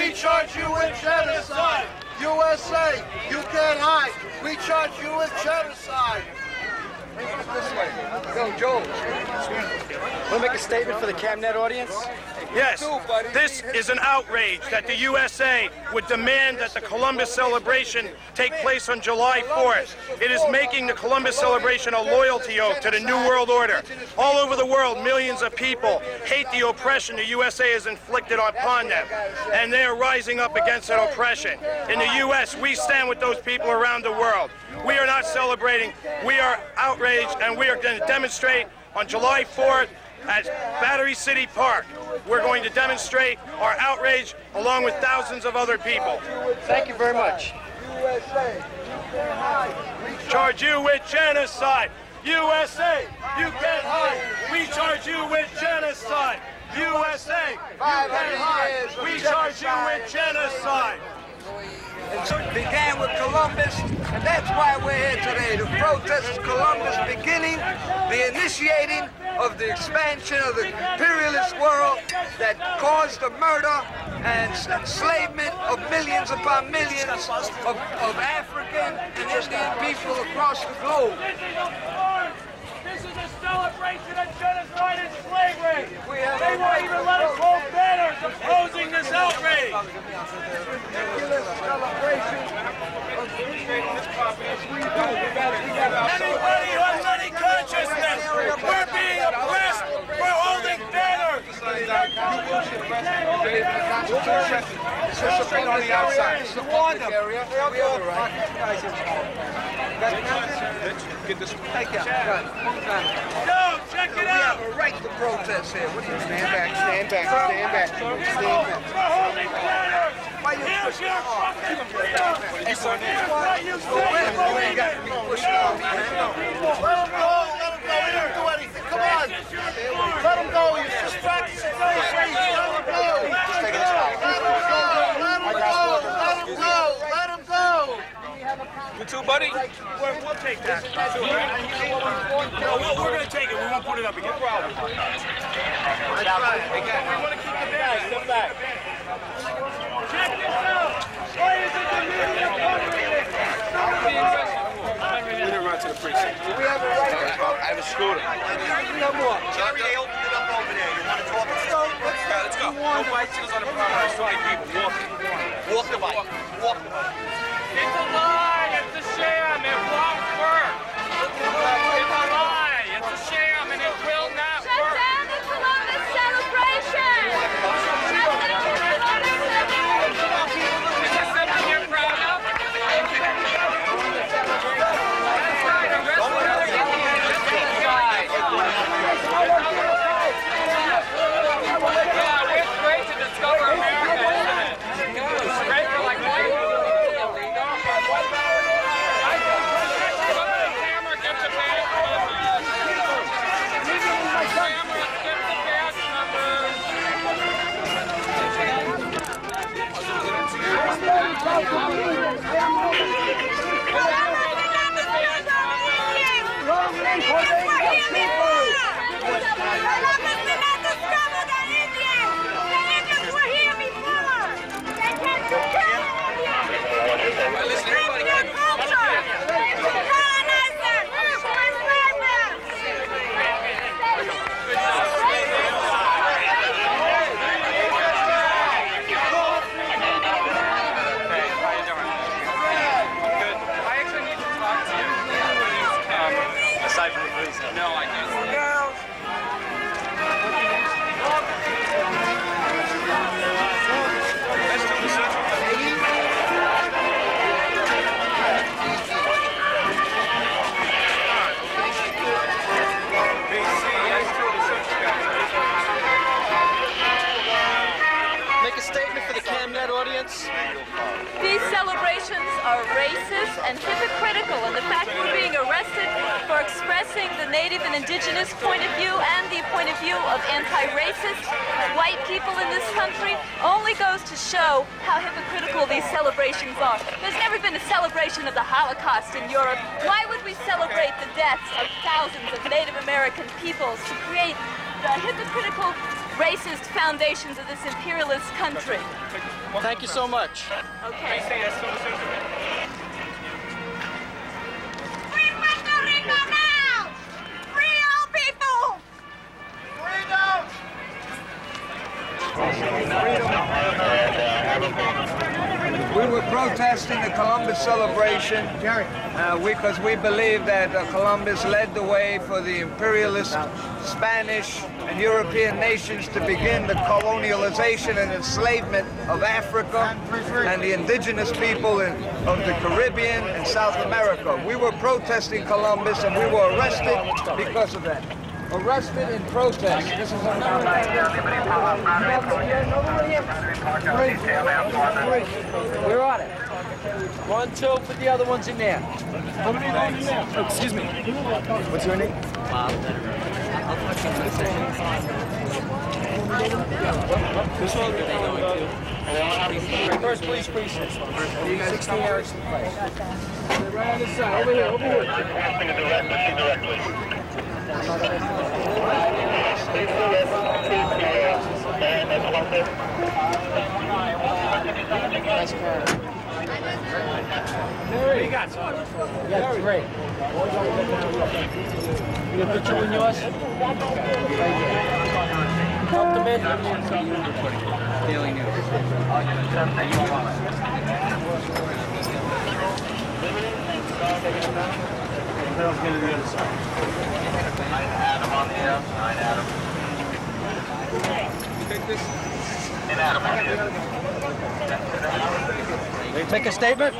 We charge you with genocide. USA, you can't hide. We charge you with genocide. This way. Go, Joel. Want to make a statement for the Camnet audience? Yes, this is an outrage that the USA would demand that the Columbus celebration take place on July 4th. It is making the Columbus celebration a loyalty oath to the New World Order. All over the world, millions of people hate the oppression the USA has inflicted upon them, and they are rising up against that oppression. In the U.S., we stand with those people around the world. We are not celebrating. We are outraged, and we are going to demonstrate on July 4th at Battery City Park. We're going to demonstrate our outrage along with thousands of other people. Thank you very much. USA, Charge you with genocide. USA, you can't hide. We charge you with genocide. USA, you can't hide. We charge you with genocide. It began with Columbus, and that's why we're here today, to protest Columbus beginning the initiating of the expansion of the imperialist world that caused the murder and enslavement of millions upon millions of African and Indian people across the globe. This is a celebration of genocide and slavery. They won't even let us hold banners opposing this outrage. Anybody who has any consciousness, we're being oppressed. We're holding banners. On the outside. It's the public area. Get this one. Take out. No, check it We out. have a right to protest here. What do you stand back? stand back, stand back, stand back. We're holding banners. Here's your fucking freedom. Here's what you say you believe in. Pushing on me. Let him go, let him go. He didn't do anything. Come on. Let him go. He's just practicing crazy. Let him go. Let him go. Let him go. Let him go. You too, buddy? We'll take that. No, we're going to take it. We won't put it up again. No problem. That's right. We want to keep the banners. Step back. Check this out. Ladies and We didn't run to the precinct. We have a right to I have a scooter. come on. Jerry, they opened it up over there. You want to talk? Let's go. No bicycles on the property. There's so many people. Walk the bike. Walk the bike. It's a lie! It's a sham! It won't work! It's a lie! It's a sham and it will not Shut work! down the Columbus celebration! Shut down the Columbus celebration! Is this something you're proud of? That's right, arrest another Indian as genocide! Yeah, it's great to discover America, isn't it? It's great for like white people to be illegal. Somebody camera gets a badge number. Camera gets a badge number. Listen, everybody get Aside from the police. No, I can't. Make a statement for the Camnet audience. These celebrations are racist and hypocritical, and the fact we're being arrested for expressing the Native and Indigenous point of view and the point of view of anti-racist white people in this country only goes to show how hypocritical these celebrations are. There's never been a celebration of the Holocaust in Europe. Why would we celebrate the deaths of thousands of Native American peoples to create the hypocritical racist foundations of this imperialist country. Thank you so much. Okay. Free Puerto Rico now! Free all people! We were protesting the Columbus celebration because we believe that Columbus led the way for the imperialist Spanish and European nations to begin the colonialization and enslavement of Africa and the indigenous people of the Caribbean and South America. We were protesting Columbus and we were arrested because of that. Arrested in protest. This is another We're on it. 1, 2, put the other ones in there. How many are in there? Oh, excuse me. What's your name? Bob. This one? First police precinct. 16 Erickson Place. Right on this side. Over here, over here. Nice car. What do you got, son? Yeah, great. You got a picture in yours? Right here. Help them in. Daily News. Adam on the F, 9 Adam. You take this? 10 Adam on the F. Make a statement?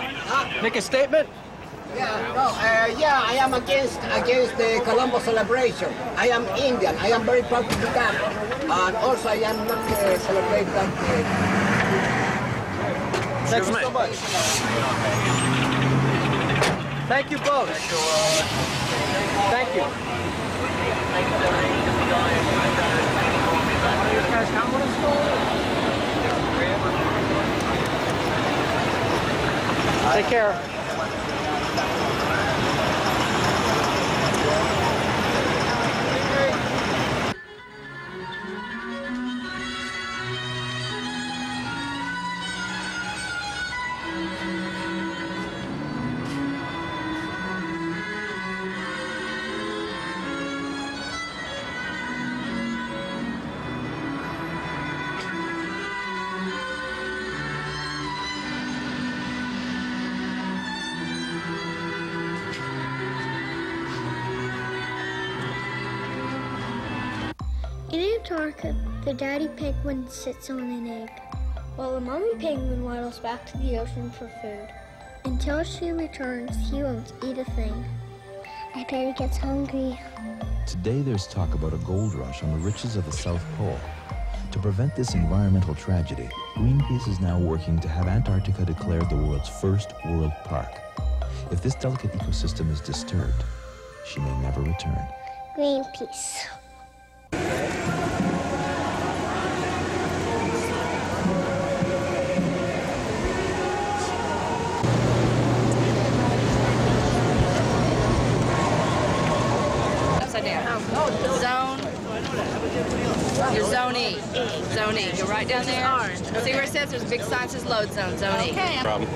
Make a statement? Yeah, I am against the Columbus celebration. I am Indian. I am very proud to be that. And also I am not celebrate that. Thank you so much. Thank you both. Thank you. Take care. In Antarctica, the daddy penguin sits on an egg, while the mommy penguin waddles back to the ocean for food. Until she returns, he won't eat a thing. I bet he gets hungry. Today there's talk about a gold rush on the riches of the South Pole. To prevent this environmental tragedy, Greenpeace is now working to have Antarctica declared the world's first world park. If this delicate ecosystem is disturbed, she may never return. Greenpeace. Upside down. Zone. Your zone E. Zone E. Go right down there. See where it says there's a big sign that says load zone. Zone E. Okay. Problem.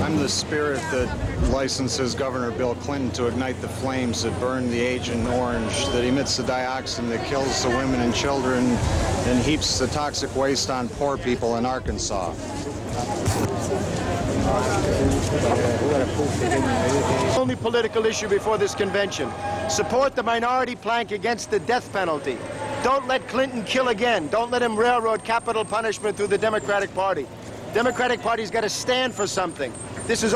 I'm the spirit that licenses Governor Bill Clinton to ignite the flames that burn the Agent Orange, that emits the dioxin that kills the women and children and heaps the toxic waste on poor people in Arkansas. Only political issue before this convention. Support the minority plank against the death penalty. Don't let Clinton kill again. Don't let him railroad capital punishment through the Democratic Party. Democratic Party's got to stand for something. This is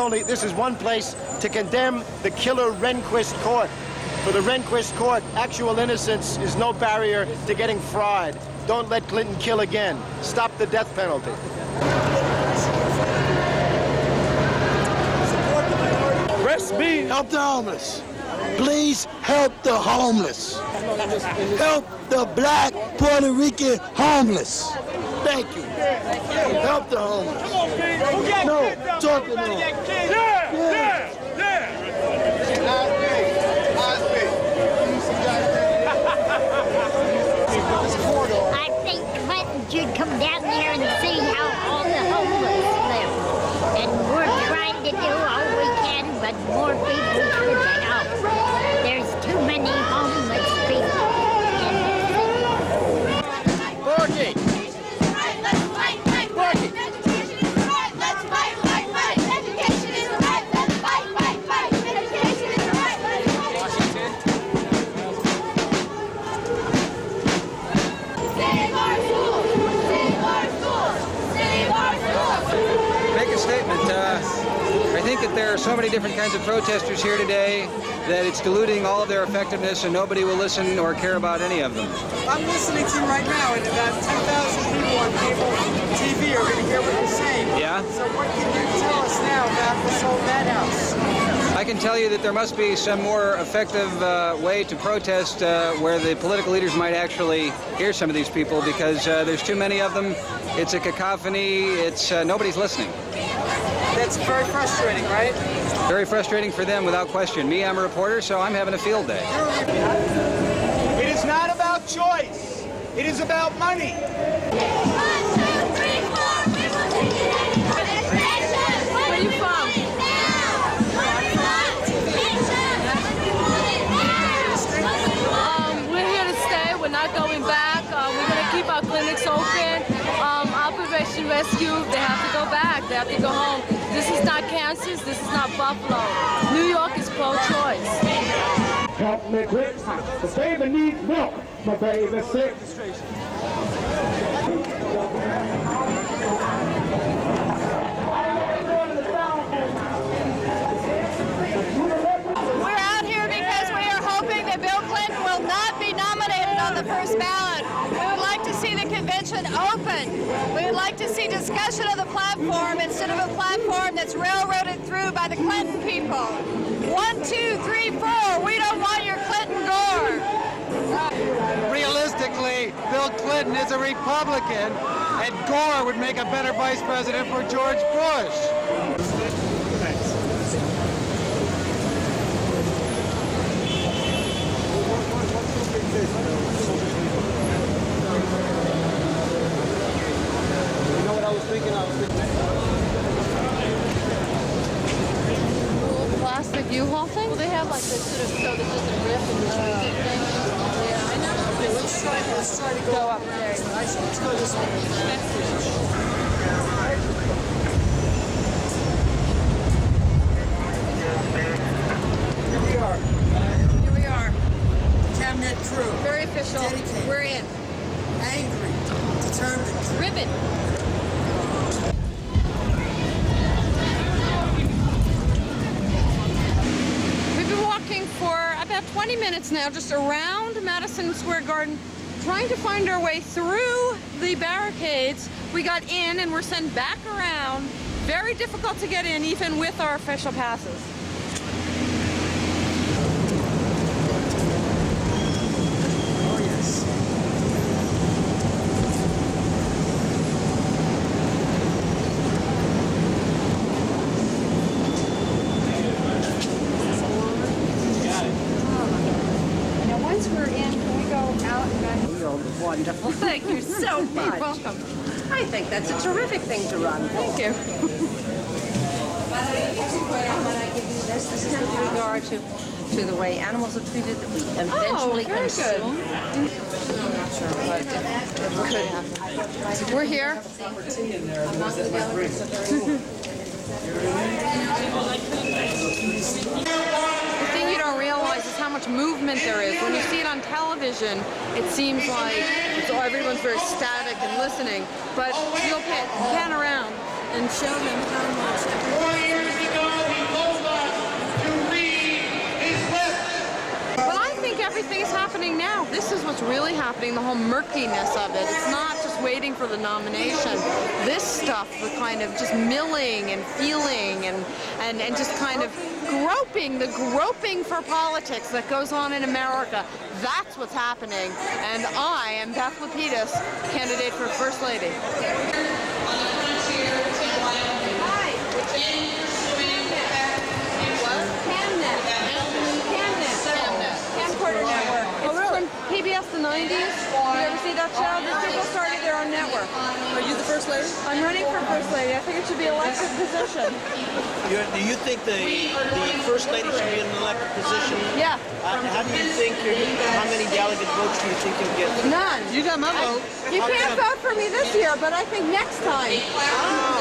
one place to condemn the killer Rehnquist court. For the Rehnquist court, actual innocence is no barrier to getting fried. Don't let Clinton kill again. Stop the death penalty. Arrest me. Help the homeless. Please help the homeless. Help the black Puerto Rican homeless. Thank you. Help the homeless. No, talking no. I think Clinton should come down there and see how all the homeless live. And we're trying to do all we can, but more people should help. There's too many homeless people in the city. I think that there are so many different kinds of protesters here today that it's diluting all of their effectiveness and nobody will listen or care about any of them. I'm listening to you right now, and about 10,000 people on cable TV are going to hear what you're saying. Yeah? So what can you tell us now about this whole madhouse? I can tell you that there must be some more effective way to protest where the political leaders might actually hear some of these people, because there's too many of them. It's a cacophony. It's nobody's listening. That's very frustrating, right? Very frustrating for them, without question. Me, I'm a reporter, so I'm having a field day. It is not about choice. It is about money. 1, 2, 3, 4. We will take it anywhere. Where are you from? We're here to stay. We're not going back. We're going to keep our clinics open. Operation Rescue, they have to go back. They have to go home. This is not Kansas. This is not Buffalo. New York is pro-choice. Help me quick. The baby needs milk. My baby's sick. We're out here because we are hoping that Bill Clinton will not be nominated on the first ballot. We would like to see the convention open. We would like to see discussion of the platform instead of a platform that's railroaded through by the Clinton people. 1, 2, 3, 4. We don't want your Clinton Gore. Realistically, Bill Clinton is a Republican, and Gore would make a better vice president for George Bush. Plastic U-Haul thing? Well, they have like this sort of so that doesn't rip and thing. Yeah, I know. Let's try to go up there. Let's go this way. Here we are. Camnet crew. Very official. Dedicated. We're in. Angry. Determined. Ribbon. We've been walking for about 20 minutes now, just around Madison Square Garden, trying to find our way through the barricades. We got in and we're sent back around. Very difficult to get in, even with our official passes. Oh, yes. Now, once we're in, can we go out and back? You're wonderful. Thank you so much. You're welcome. I think that's a terrific thing to run. Thank you. With regard to the way animals are treated, that we eventually very good. consume. I'm not sure, but it could happen. We're here. The thing you don't realize is how much movement there is. When you see it on television, it seems like everyone's very static and listening, but you'll pan around and show them how much. 4 years ago, he told us to read his lips. Well, I think everything is happening now. This is what's really happening, the whole murkiness of it. It's not just waiting for the nomination. This stuff, the kind of just milling and feeling and just kind of the groping for politics that goes on in America. That's what's happening. And I am Beth Lapidus, candidate for First Lady. Camnet. Camcorder Network. It's from PBS the 90s? You ever see that show? These people started their own network. Are you the First Lady? I'm running for First Lady. I think it should be an elected position. Do you think the First Lady should be in an elected position? Yeah. How do you think, how many delegate votes do you think you'll get? None. You got my vote. You can't vote for me this year, but I think next time.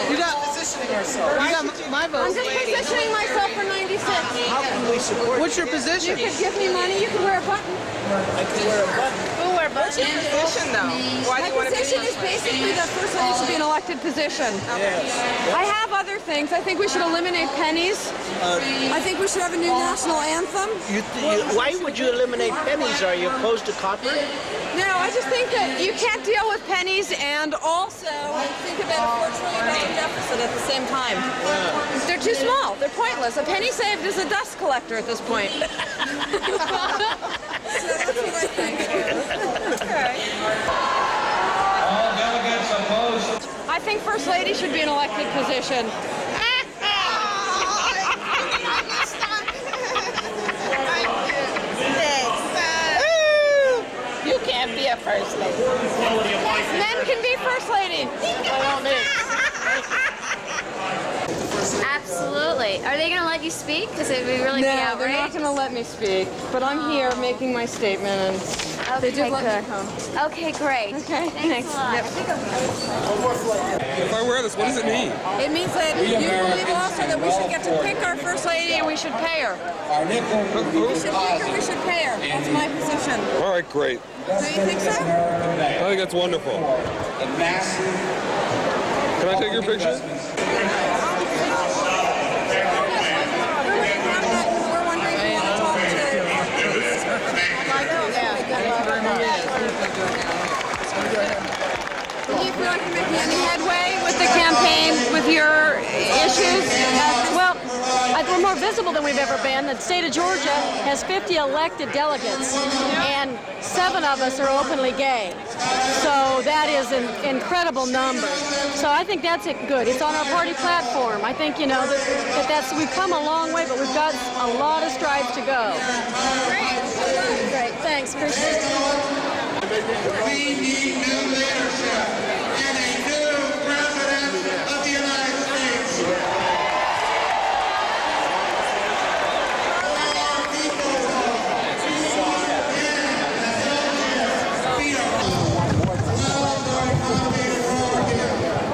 You got positioning yourself. You got my vote. I'm just positioning myself for 96. How can we support What's your position? You could give me money, you could wear a button. I can wear a button. We'll wear buttons. What's your position, though? Why do you want to be? My position is basically that First Lady should be an elected position. Yes. I have other things. I think we should eliminate pennies. I think we should have a new national anthem. Why would you eliminate pennies? Are you opposed to copper? No, I just think that you can't deal with pennies and also think about a $4 trillion deficit at the same time. They're too small. They're pointless. A penny saved is a dust collector at this point. So that's what I think. Okay. All delegates opposed. I think First Lady should be an elected position. You can't be a First Lady. Men can be First Lady. Absolutely. Are they going to let you speak? Because it would really be No, outrageous. they're not going to let me speak. But I'm here making my statement, and they did let me come. Okay, great. Okay, Thanks a lot. Yep. If I wear this, what does it mean? It means that you believe also that we should get to pick our First Lady and we should pay her. We should pick her, we should pay her. That's my position. All right, great. Do you think so? I think that's wonderful. Can I take your picture? Do you feel like you're making any headway with the campaign, with your issues? Well, we're more visible than we've ever been. The state of Georgia has 50 elected delegates, and 7 of us are openly gay. So that is an incredible number. So I think that's good. It's on our party platform. I think, you know, that's we've come a long way, but we've got a lot of strides to go. Great. Thanks. Appreciate it. We need new leadership and a new president of the United States.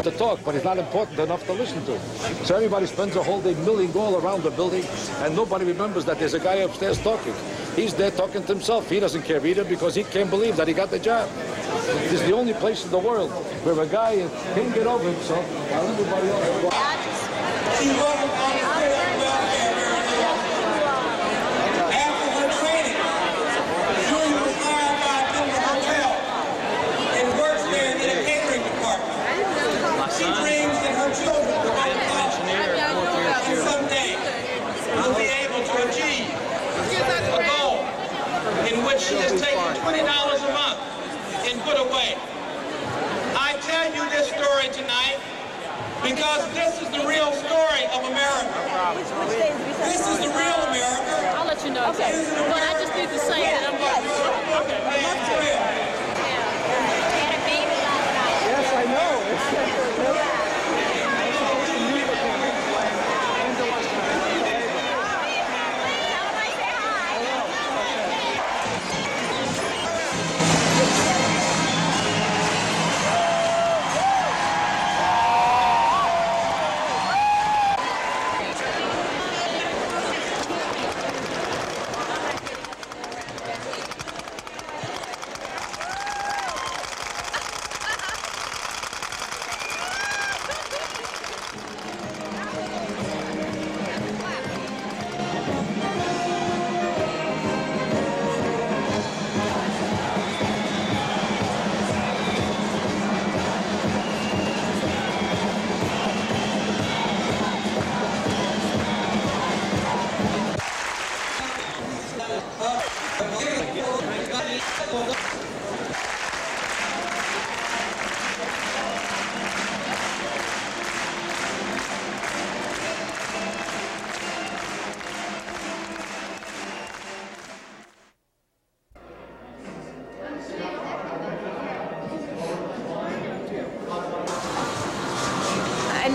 To talk, but it's not important enough to listen to. So everybody spends a whole day milling all around the building, and nobody remembers that there's a guy upstairs talking. He's there talking to himself. He doesn't care either because he can't believe that he got the job. This is the only place in the world where a guy can't get over himself while everybody else. After her training, Judith was hired by a hotel and works there in a catering department. She dreams that her children will go to college, and someday will be able to achieve a goal in which she has taken $20 a month and put away. I tell you this story tonight because this is the real story of America. This is the real America. I'll let you know. Okay. But I just need to say that I'm going. Yes, I know.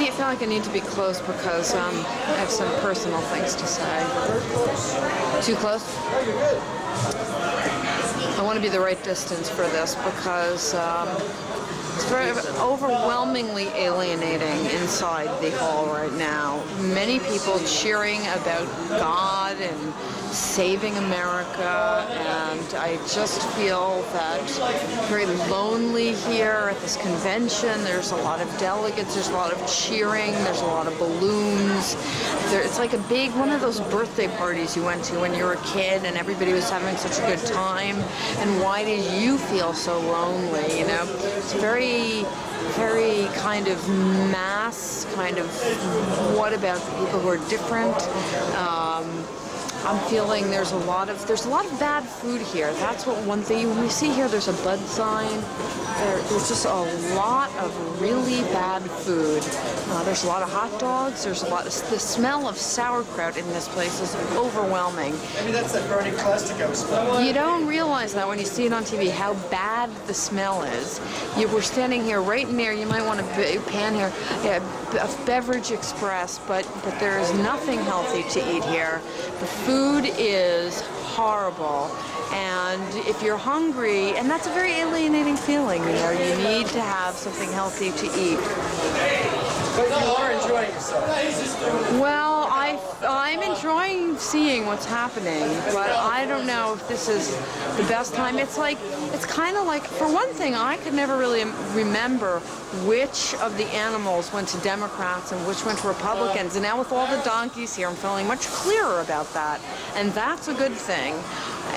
feel like I need to be close because I have some personal things to say. Too close? I want to be the right distance for this because it's very overwhelmingly alienating inside the hall right now. Many people cheering about God and saving America, and I just feel that very lonely here at this convention. There's a lot of delegates, there's a lot of cheering, there's a lot of balloons. It's like a big, one of those birthday parties you went to when you were a kid and everybody was having such a good time, and why did you feel so lonely, you know? It's very kind of mass, kind of what about the people who are different? I'm feeling there's a lot of bad food here. That's what one thing, when you see here there's a bud sign, there's just a lot of really bad food. There's a lot of hot dogs, there's a lot of, the smell of sauerkraut in this place is overwhelming. Maybe that's that burning plastico smell. You don't realize that when you see it on TV, how bad the smell is. We're standing here right near, you might want to pan here, a Beverage Express, but there is nothing healthy to eat here. The food is horrible, and if you're hungry, and that's a very alienating feeling, you know, you need to have something healthy to eat. But you are enjoying yourself. Well, I'm enjoying seeing what's happening, but I don't know if this is the best time. It's kind of like, for one thing, I could never really remember which of the animals went to Democrats and which went to Republicans. And now with all the donkeys here, I'm feeling much clearer about that. And that's a good thing.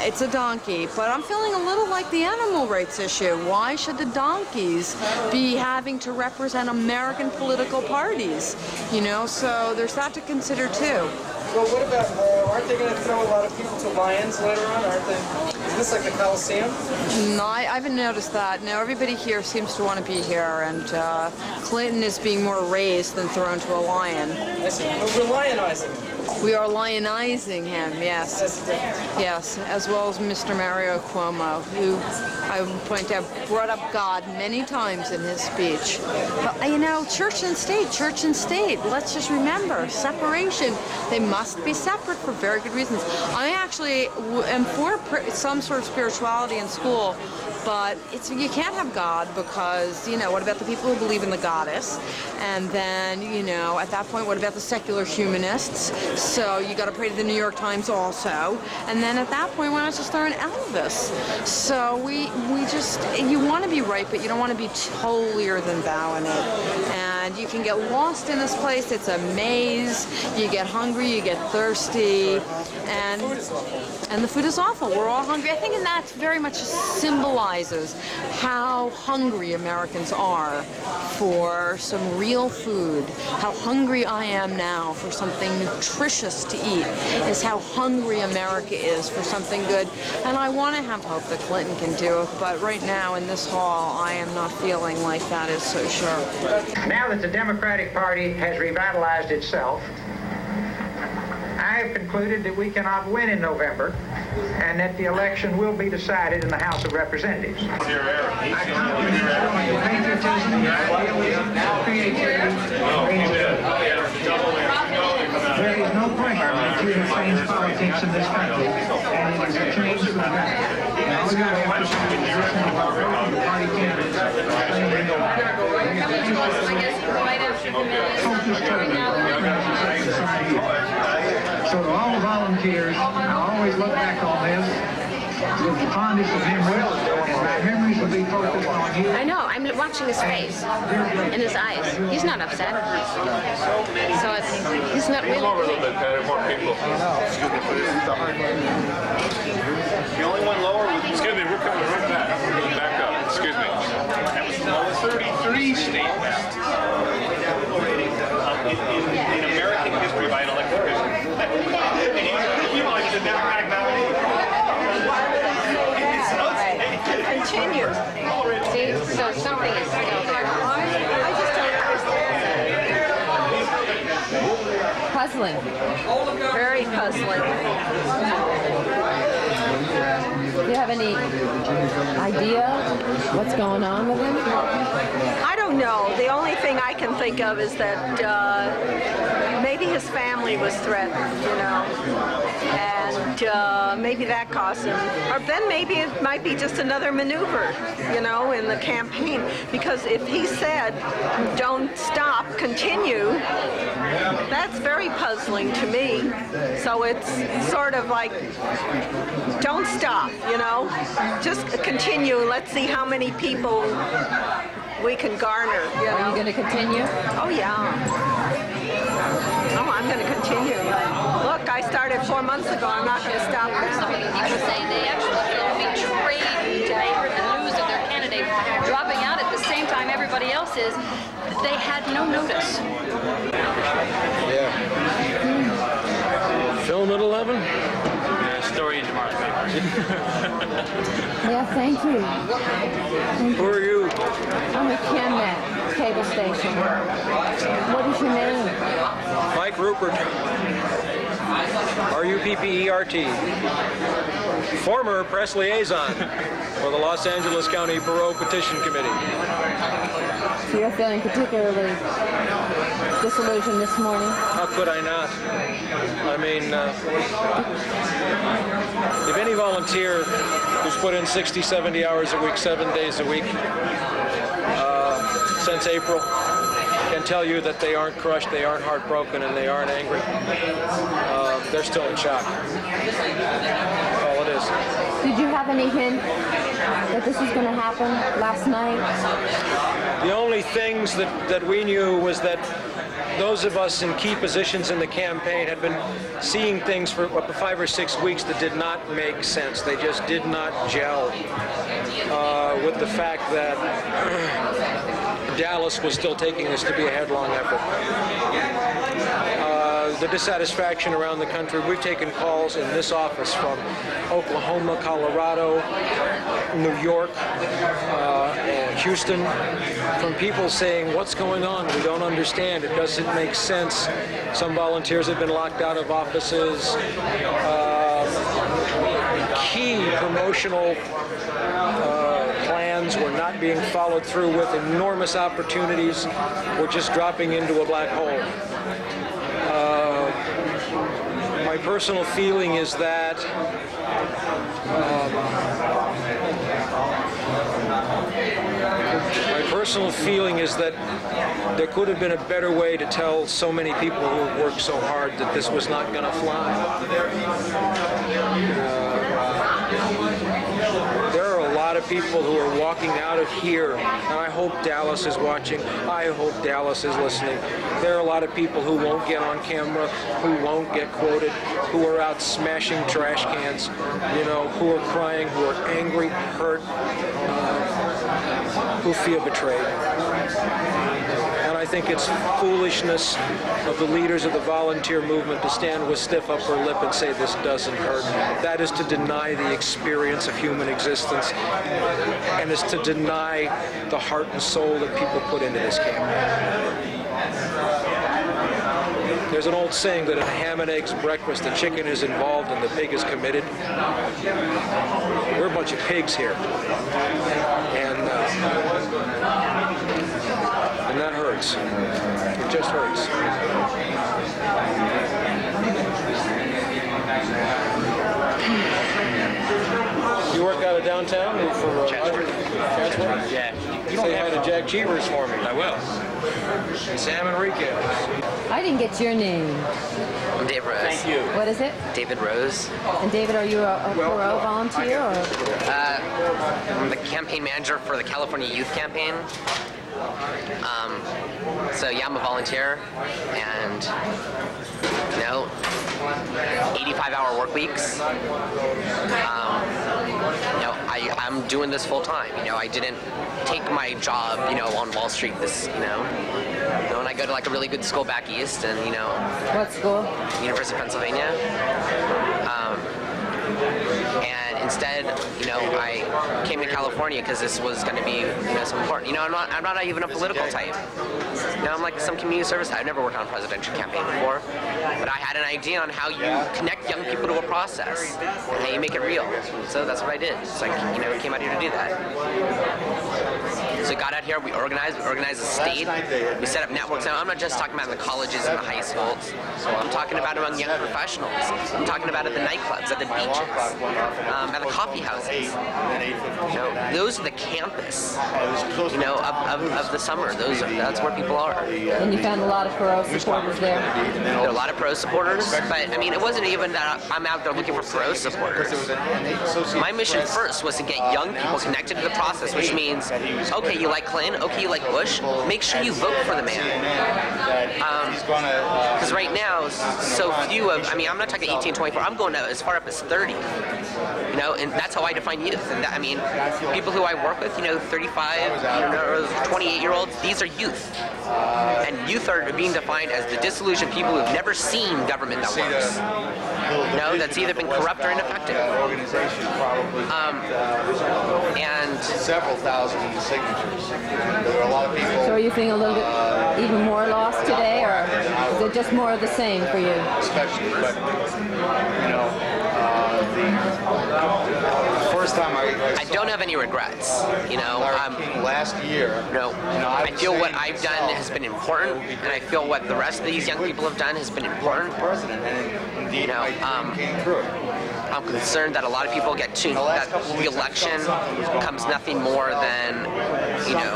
It's a donkey, but I'm feeling a little like the animal rights issue. Why should the donkeys be having to represent American political parties? You know, so there's that to consider too. Well, what about, aren't they going to throw a lot of people to lions later on, aren't they? Is this like the Coliseum? No, I haven't noticed that. No, everybody here seems to want to be here, and Clinton is being more raised than thrown to a lion. I see. But we're lionizing him. We are lionizing him, yes. Yes, as well as Mr. Mario Cuomo, who, I would point out, brought up God many times in his speech. But, you know, church and state, let's just remember, separation. They must be separate for very good reasons. I actually am for some sort of spirituality in school, but you can't have God because, you know, what about the people who believe in the goddess? And then, you know, at that point, what about the secular humanists? So you got to pray to the New York Times also. And then at that point, why not just throw in Elvis? So we just, you want to be right, but you don't want to be holier than thou in it. And you can get lost in this place. It's a maze. You get hungry, you get thirsty, and the food is awful. We're all hungry. I think that very much symbolizes how hungry Americans are for some real food. How hungry I am now for something nutritious to eat is how hungry America is for something good. And I want to have hope that Clinton can do it, but right now in this hall, I am not feeling like that is so sure. Now that the Democratic Party has revitalized itself, I have concluded that we cannot win in November and that the election will be decided in the House of Representatives. There is no primer to change politics in this country, and it is a change for the better. Now we got to have to the position of our party candidates. So to all the volunteers, I always look back on this with the fondest of memories, and my memories will be focused on you. I know, I'm watching his face and his eyes. He's not upset. So he's not really... Come over a little bit, Patty, more people. Excuse me, please. The only one lower was... Excuse me, we're coming right back. Back up. Excuse me. 33 statements in American history by an elected official. And you know, like the Democratic nominee. Continue. See, so something is still there. I just don't understand. Puzzling. Very puzzling. Do you have any idea what's going on with him? I don't know. The only thing I can think of is that maybe his family was threatened, you know, and maybe that cost him. Or then maybe it might be just another maneuver, you know, in the campaign. Because if he said, don't stop, continue, that's very puzzling to me. So it's sort of like, don't stop, you know, just continue. Let's see how many people we can garner. You know? Are you going to continue? Oh, yeah. Oh, I'm going to continue. Look, I started 4 months ago. I'm not going to stop now. People say they actually feel betrayed. They heard the news of their candidate dropping out at the same time everybody else is. They had no notice. Yeah. Film at 11? Story in tomorrow's papers. Yeah, thank you. Who are you? I'm at Camnet cable station. What is your name? Mike Rupert. R-U-P-P-E-R-T. Former press liaison for the Los Angeles County Borough Petition Committee. So you're feeling particularly disillusioned this morning? How could I not? I mean, if any volunteer who's put in 60, 70 hours a week, 7 days a week, since April, can tell you that they aren't crushed, they aren't heartbroken, and they aren't angry. They're still in shock. That's all it is. Did you have any hint that this was going to happen last night? The only things that we knew was that those of us in key positions in the campaign had been seeing things for up to 5 or 6 weeks that did not make sense. They just did not gel with the fact that Dallas was still taking this to be a headlong effort. The dissatisfaction around the country. We've taken calls in this office from Oklahoma, Colorado, New York, and Houston, from people saying, what's going on? We don't understand. It doesn't make sense. Some volunteers have been locked out of offices. Key promotional plans were not being followed through with. Enormous opportunities were just dropping into a black hole. My personal feeling is that there could have been a better way to tell so many people who have worked so hard that this was not going to fly. There are a lot of people who are walking out of here, and I hope Dallas is watching. I hope Dallas is listening. There are a lot of people who won't get on camera, who won't get quoted, who are out smashing trash cans, you know, who are crying, who are angry, hurt, who feel betrayed. And I think it's foolishness of the leaders of the volunteer movement to stand with stiff upper lip and say this doesn't hurt. That is to deny the experience of human existence, and is to deny the heart and soul that people put into this campaign. There's an old saying that in a ham and eggs breakfast, the chicken is involved and the pig is committed. We're a bunch of pigs here. And that hurts. It just hurts. You work out of downtown for Chatsworth? Yeah. Say hi to Jack Cheevers for me. I will. And Sam Enriquez. I didn't get your name. I'm Dave Rose. Thank you. What is it? David Rose. And David, are you a Borough volunteer? Or? I'm the campaign manager for the California Youth Campaign. So yeah, I'm a volunteer, and 85-hour work weeks. I'm doing this full time. I didn't take my job, on Wall Street. And I go to like a really good school back east, and What school? University of Pennsylvania. And instead, I came to California because this was going to be, so important. I'm not even a political type. I'm like some community service. I've never worked on a presidential campaign before, but I had an idea on how you connect young people to a process and how you make it real. So that's what I did. It's like, came out here to do that. So we got out here, we organized a state, we set up networks. Now, I'm not just talking about in the colleges and the high schools. I'm talking about among young professionals. I'm talking about at the nightclubs, at the beaches, at the coffee houses. You know, those are the campus, you know, of the summer. That's where people are. And you found a lot of pro supporters there? There are a lot of pro supporters, but I mean, it wasn't even that I'm out there looking for pro supporters. My mission first was to get young people connected to the process, which means, okay, you like Clinton, okay, you like Bush, make sure you vote for the man. Because right now, so few of, I mean, I'm not talking 18, 24, I'm going as far up as 30. You know, and that's how I define youth. And that, I mean, people who I work with, you know, 35, you know, or 28-year-olds, these are youth. And youth are being defined as the disillusioned people who've never seen government that works. You know, that's either been corrupt or ineffective. And several thousand signatures. There are a lot of people. So are you feeling a little bit even more lost today, or is it just more of the same for you? Especially, but you know, the first time I don't have any regrets. You know, last year. No, I feel what I've done has been important, and I feel what the rest of these young people have done has been important. You know, I'm concerned that a lot of people get tuned that the election becomes nothing more than, you know,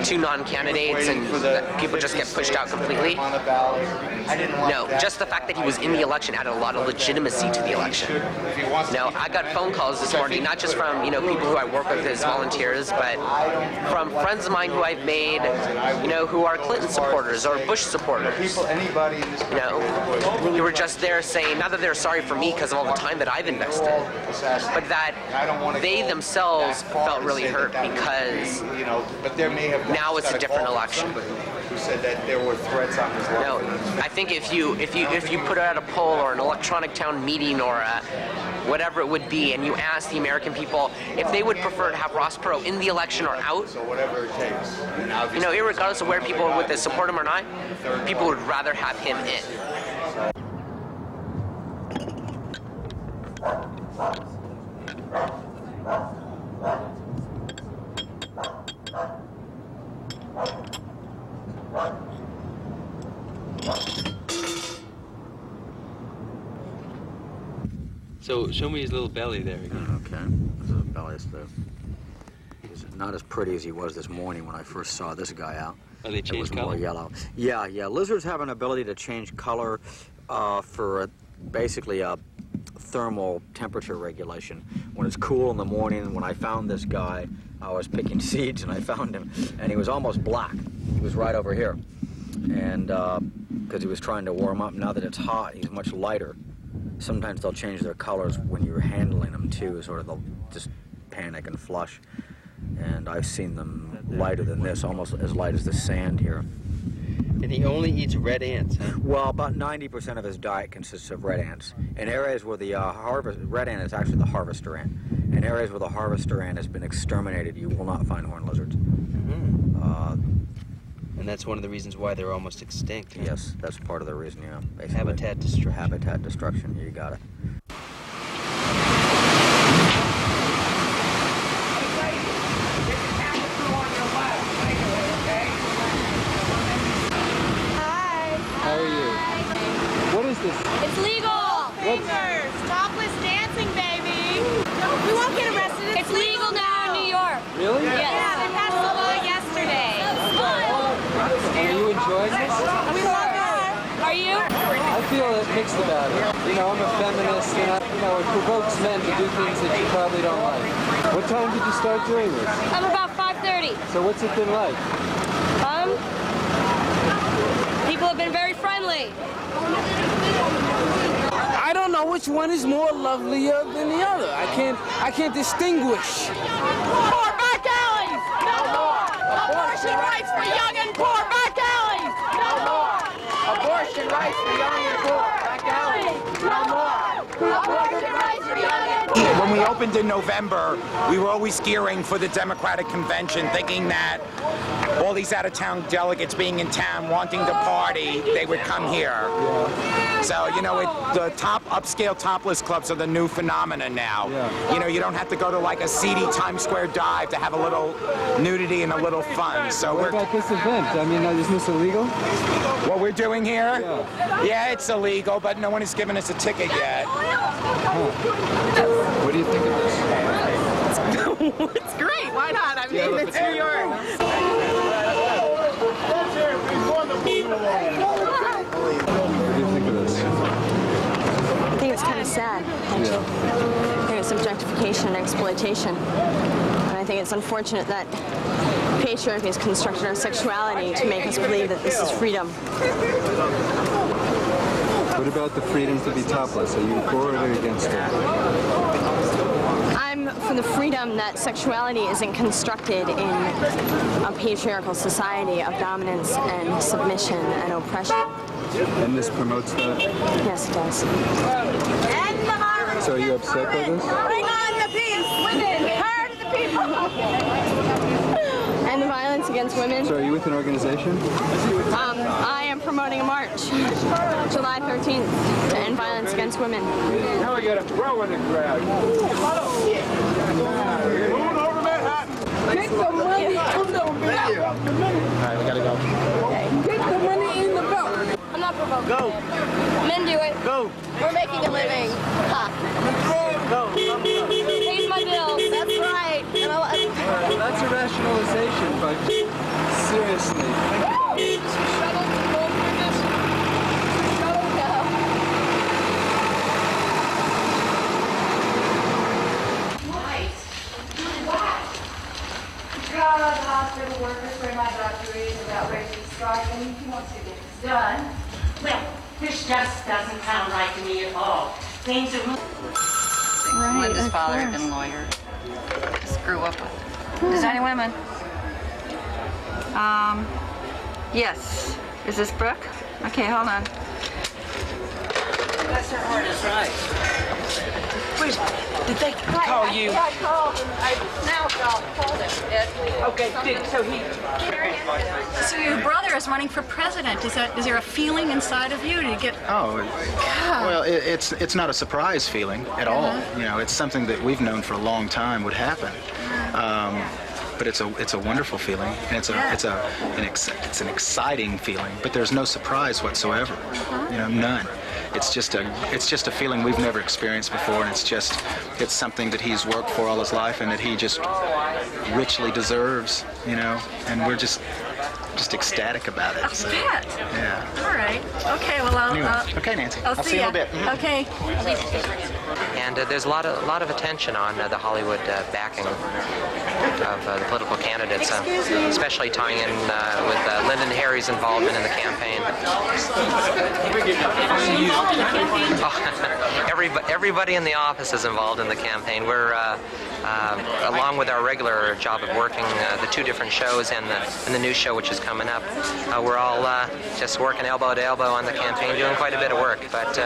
two non-candidates and that people just get pushed out completely. No, just the fact that he was in the election added a lot of legitimacy to the election. No, I got phone calls this morning, not just from, you know, people who I work with as volunteers, but from friends of mine who I've made, you know, who are Clinton supporters or Bush supporters. You know, who were just there saying, not that they're sorry for me because of all the time that I've invested, but that they themselves felt really hurt because now it's a different election. Who said that there were threats on his life? No, I think if you put out a poll or an electronic town meeting or whatever it would be, and you ask the American people if they would prefer to have Ross Perot in the election or out, so whatever it takes. You know, irregardless of where people would support him or not, people would rather have him in. So show me his little belly there again. Okay, this is a belly. He's not as pretty as he was this morning when I first saw this guy out. Oh, they changed color? More yellow. Yeah. Lizards have an ability to change color for basically a thermal temperature regulation. When it's cool in the morning, when I found this guy, I was picking seeds and I found him, and he was almost black. He was right over here. And because he was trying to warm up, now that it's hot, he's much lighter. Sometimes they'll change their colors when you're handling them too, sort of they'll just panic and flush. And I've seen them lighter than this, almost as light as the sand here. And he only eats red ants, huh? Well, about 90% of his diet consists of red ants. In areas where the red ant is actually the harvester ant. In areas where the harvester ant has been exterminated, you will not find horned lizards. And that's one of the reasons why they're almost extinct. Huh? Yes, that's part of the reason, yeah. Basically. Habitat destruction. Habitat destruction, you got it. How are you? What is this? It's legal. Fingers. Topless dancing, baby. We won't get arrested. It's legal now in New York. Really? Yes. Yeah, they passed the law yesterday. Are you enjoying this? We love it. Are you? I feel mixed about it. You know, I'm a feminist, and you know, it provokes men to do things that you probably don't like. What time did you start doing this? About 5:30. So what's it been like? People have been very friendly. I don't know which one is more lovelier than the other. I can't distinguish. Poor back alleys! No more! Abortion rights for young and poor back alleys! No more! Abortion rights for young and poor back alleys. No more. Abortion rights for young and poor. When we opened in November, we were always gearing for the Democratic Convention, thinking that all these out-of-town delegates being in town wanting to party, they would come here. So, you know, the upscale topless clubs are the new phenomenon now. You know, you don't have to go to like a seedy Times Square dive to have a little nudity and a little fun. So what about this event? I mean, isn't this illegal? What we're doing here? Yeah, it's illegal, but no one has given us a ticket yet. What do you think of this? It's great. Why not? I mean, it's New York. What do you think of this? I think it's kind of sad. I think it's objectification and exploitation. And I think it's unfortunate that patriarchy has constructed our sexuality to make us believe that this is freedom. What about the freedom to be topless? Are you for it or against it? I'm for the freedom that sexuality isn't constructed in a patriarchal society of dominance and submission and oppression. And this promotes that? Yes, it does. So are you upset by this? Bring on the peace! Women! Hard to the people! And the violence against women. So are you with an organization? I am promoting a march, July 13th, to end violence against women. Now we got a throw in the crowd. Get the money in the belt. All right, we gotta go. Get the money in the belt. I'm not provoking. Go. Men do it. Go. We're making a living. Ha. Go. Pays my bills. That's right. That's a rationalization, but seriously, think about it. Hospital workers where my doctor is about ready to start, and he wants to get this done. Well, this just doesn't sound right to me at all. Things are Right, Linda's father had been lawyer. Just grew up with it. Designing women. Yes. Is this Brooke? Okay, hold on. That's her heart is right. Wait, did they call you? Yeah, I called and I now called him. Okay, so he... So your brother is running for president. Is there a feeling inside of you to get... Oh, well, it's not a surprise feeling at all. You know, it's something that we've known for a long time would happen. But it's a wonderful feeling, and it's an exciting feeling. But there's no surprise whatsoever. You know, none. It's just a feeling we've never experienced before, and it's something that he's worked for all his life, and that he just richly deserves. You know, and we're just ecstatic about it. So, yeah. All right. Okay. Well, I'll. Okay, Nancy. I'll see you in a bit. Okay. And there's a lot of attention on the Hollywood backing of the political candidates, especially tying in with Lyndon Harry's involvement in the campaign. Everybody in the office is involved in the campaign. We're along with our regular job of working the two different shows and the new show which is coming up. We're all just working elbow to elbow on the campaign, doing quite a bit of work. But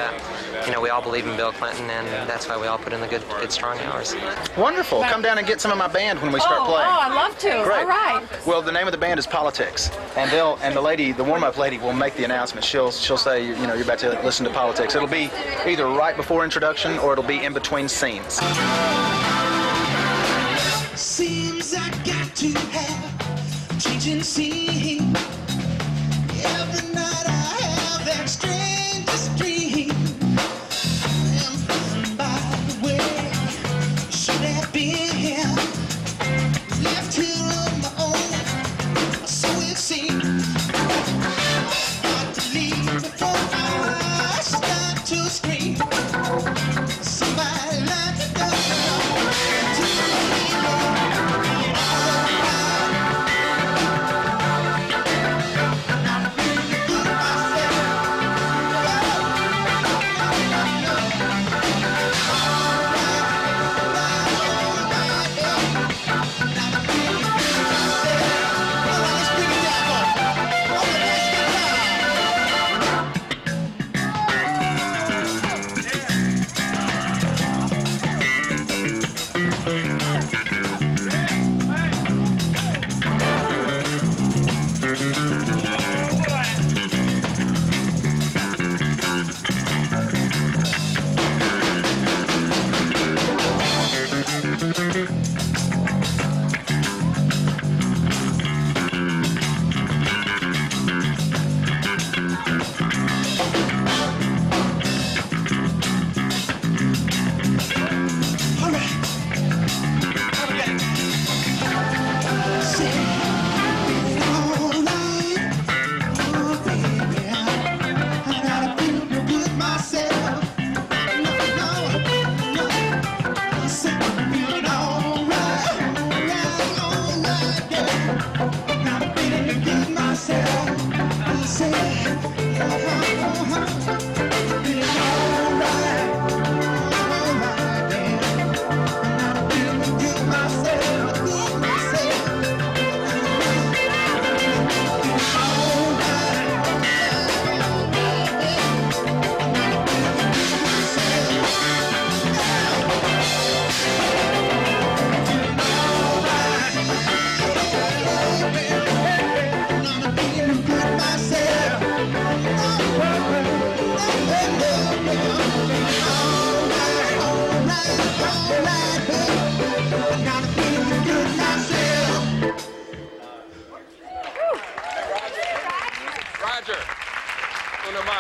you know, we all believe in Bill Clinton, and that's why we all put in the good strong hours. Wonderful. Come down and get some of my band when we start playing. Oh, I'd love to. Great. All right. Well, the name of the band is Politics, and the warm-up lady will make the announcement. She'll say, you know, you're about to listen to Politics. It'll be either right before introduction or it'll be in between scenes. Seems I got to have changing scene. Every night I have that strangest dream. And by the way, should have been here, left here on my own, so it seems. Got to leave before I start to scream. Somebody light the door to me.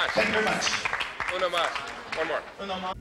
más. Thank you very much. Uno más. One more. Uno más.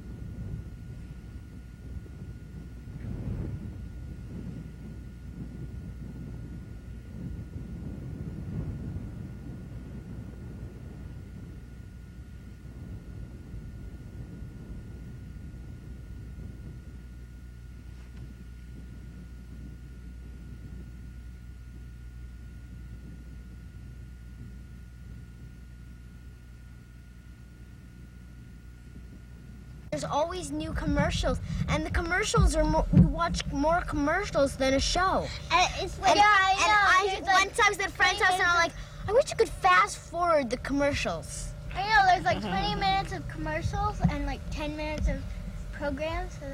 There's always new commercials, and the commercials are more, we watch more commercials than a show. And it's like, Once I was at a friend's house, and I'm like, I wish you could fast forward the commercials. I know, there's like 20 minutes of commercials and like 10 minutes of programs. So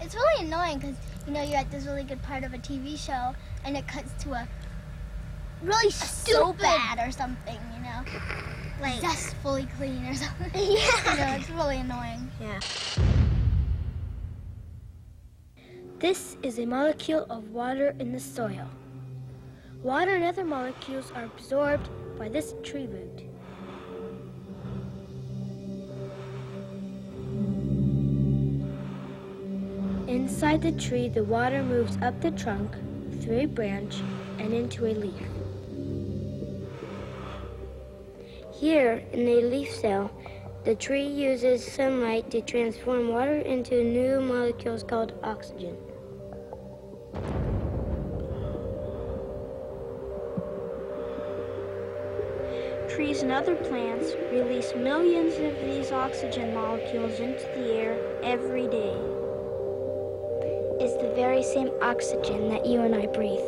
it's really annoying because, you know, you're at this really good part of a TV show, and it cuts to a really stupid ad or something, you know? Like Zestfully Clean or something. Yeah. You know, it's really annoying. Yeah. This is a molecule of water in the soil. Water and other molecules are absorbed by this tree root. Inside the tree, the water moves up the trunk, through a branch, and into a leaf. Here, in a leaf cell, the tree uses sunlight to transform water into new molecules called oxygen. Trees and other plants release millions of these oxygen molecules into the air every day. It's the very same oxygen that you and I breathe.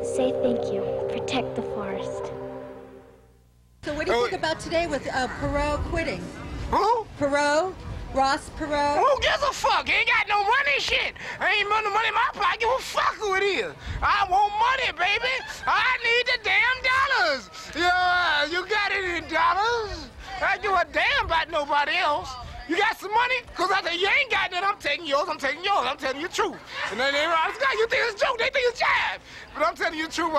Say thank you. Protect the forest. So what do you think about today with Perot quitting? Who? Perot, Ross Perot. Who gives a fuck? He ain't got no money and shit. I ain't no money in my pocket. Give a fuck who it is. I want money, baby. I need the damn dollars. Yeah, you got any dollars? I give a damn about nobody else. You got some money? Because I say you ain't got none. I'm taking yours. I'm taking yours. I'm telling you the truth. And then they honest guy, you think it's a joke. They think it's jive. But I'm telling you the truth.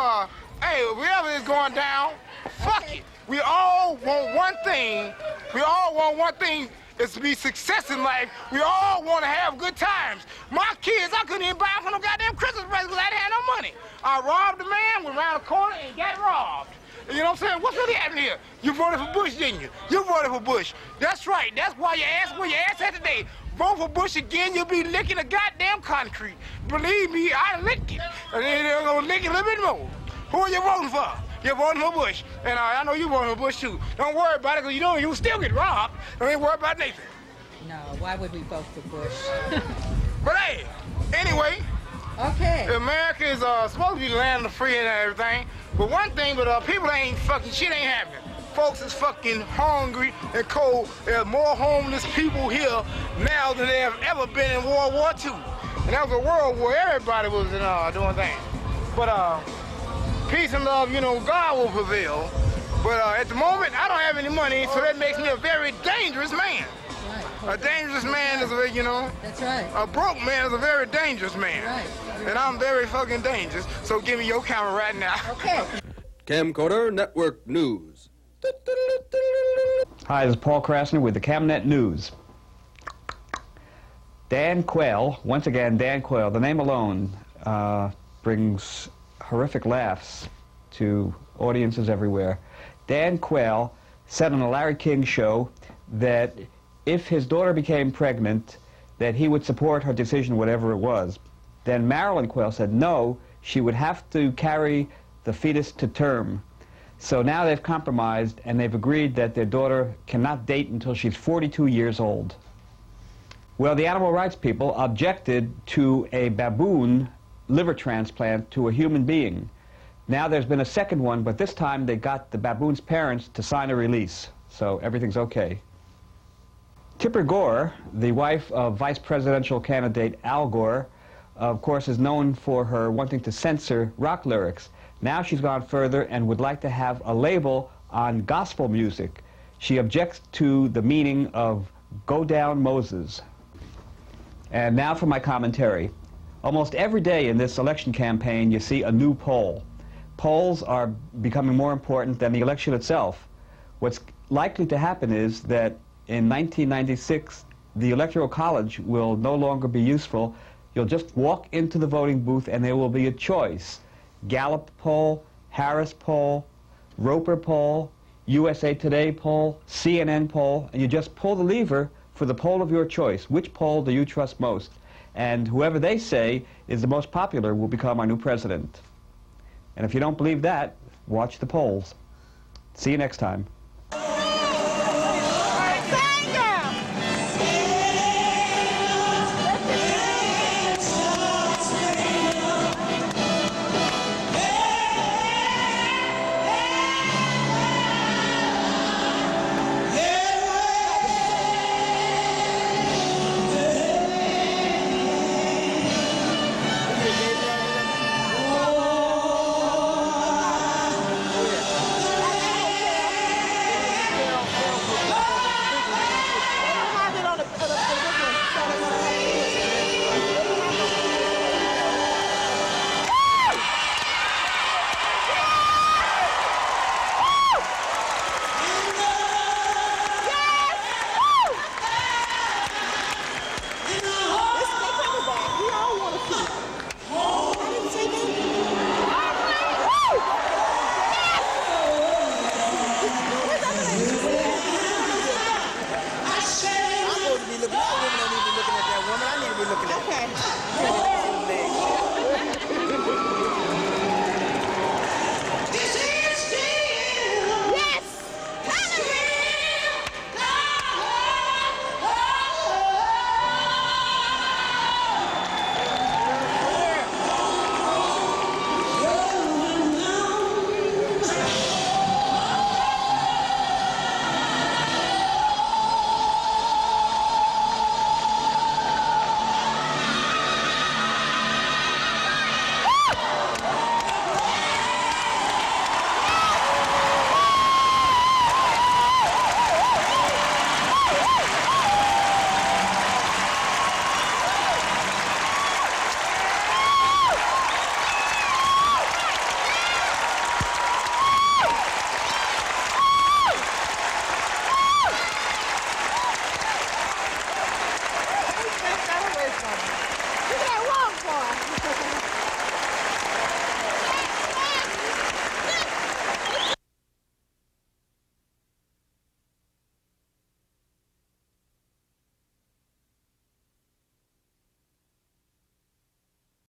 Hey, whatever is going down, fuck it. We all want one thing. We all want one thing is to be success in life. We all want to have good times. My kids, I couldn't even buy them for no goddamn Christmas presents because I didn't have no money. I robbed a man, went around the corner, and got robbed. You know what I'm saying? What's really happening here? You voted for Bush, didn't you? You voted for Bush. That's right. That's why your ass at today. Vote for Bush again, you'll be licking the goddamn concrete. Believe me, I licked it. And then they're gonna lick it a little bit more. Who are you voting for? You're voting for Bush. And I know you're voting for Bush too. Don't worry about it, because you know you'll still get robbed. Don't even worry about Nathan. No, why would we vote for Bush? But hey, anyway. Okay. America is supposed to be the land of the free and everything. But one thing, people ain't fucking, shit ain't happening. Folks is fucking hungry and cold. There are more homeless people here now than there have ever been in World War II. And that was a world where everybody was doing things. But peace and love, you know, God will prevail. But at the moment, I don't have any money, so that makes me a very dangerous man. A dangerous man is a, you know. That's right. A broke man is a very dangerous man. Right. And I'm very fucking dangerous, so give me your camera right now. Okay. Camcorder Network News. Hi, this is Paul Krasner with the Camnet News. Dan Quayle, once again, Dan Quayle, the name alone brings horrific laughs to audiences everywhere. Dan Quayle said on the Larry King show that if his daughter became pregnant, that he would support her decision, whatever it was. Then Marilyn Quayle said no, she would have to carry the fetus to term. So now they've compromised and they've agreed that their daughter cannot date until she's 42 years old. Well, the animal rights people objected to a baboon liver transplant to a human being. Now there's been a second one, but this time they got the baboon's parents to sign a release, so everything's okay. Tipper Gore, the wife of vice presidential candidate Al Gore, of course is known for her wanting to censor rock lyrics. Now she's gone further and would like to have a label on gospel music. She objects to the meaning of "Go Down Moses." And now for my commentary. Almost every day in this election campaign you see a new poll. Polls are becoming more important than the election itself. What's likely to happen is that in 1996, the Electoral College will no longer be useful. You'll just walk into the voting booth and there will be a choice. Gallup poll, Harris poll, Roper poll, USA Today poll, CNN poll, and you just pull the lever for the poll of your choice. Which poll do you trust most? And whoever they say is the most popular will become our new president. And if you don't believe that, watch the polls. See you next time.